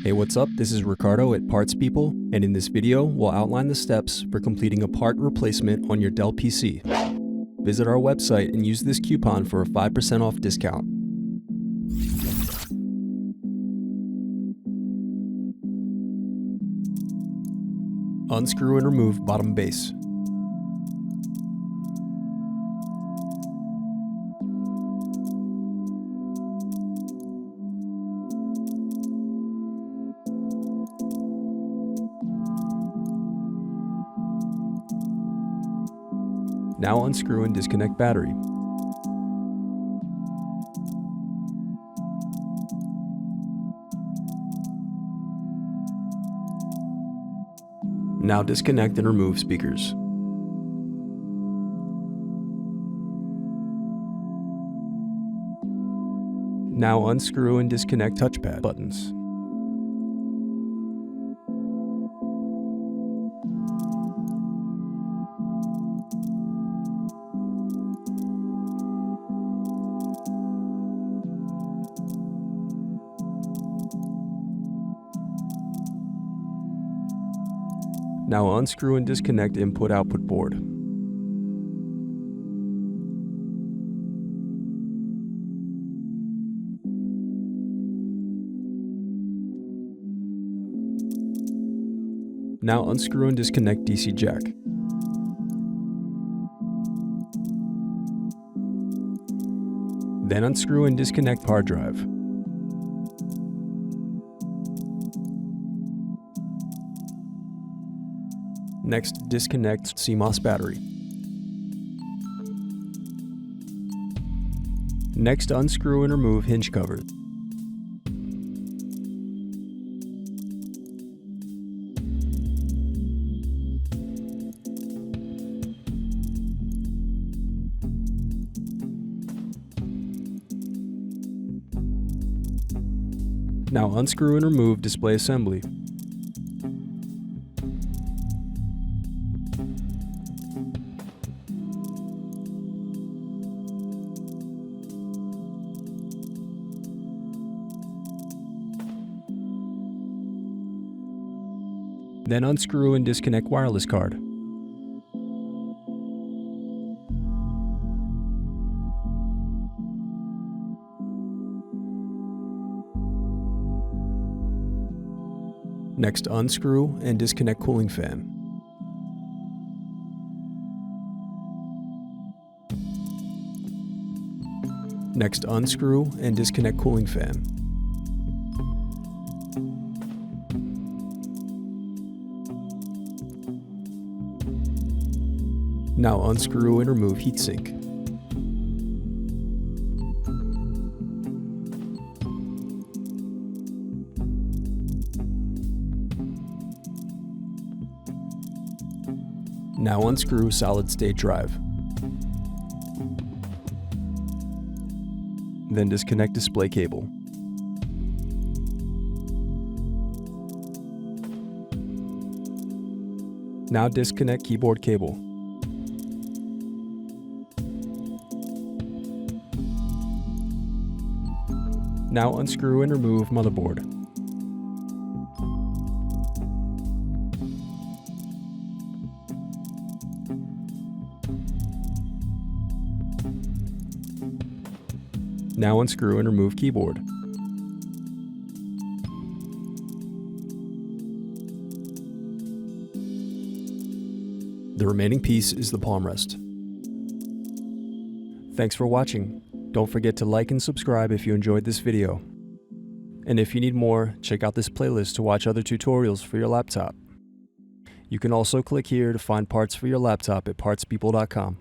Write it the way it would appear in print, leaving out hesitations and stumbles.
Hey, what's up? This is Ricardo at Parts People, and in this video, we'll outline the steps for completing a part replacement on your Dell PC. Visit our website and use this coupon for a 5% off discount. Unscrew and remove bottom base. Now unscrew and disconnect battery. Now disconnect and remove speakers. Now unscrew and disconnect touchpad buttons. Now unscrew and disconnect input-output board. Now unscrew and disconnect DC jack. Then unscrew and disconnect hard drive. Next, disconnect CMOS battery. Next, unscrew and remove hinge cover. Now unscrew and remove display assembly. Then unscrew and disconnect wireless card. Next, unscrew and disconnect cooling fan. Next, unscrew and disconnect cooling fan. Now unscrew and remove heatsink. Now unscrew solid-state drive. Then disconnect display cable. Now disconnect keyboard cable. Now unscrew and remove motherboard. Now unscrew and remove keyboard. The remaining piece is the Palmrest. Thanks for watching. Don't forget to like and subscribe if you enjoyed this video. And if you need more, check out this playlist to watch other tutorials for your laptop. You can also click here to find parts for your laptop at partspeople.com.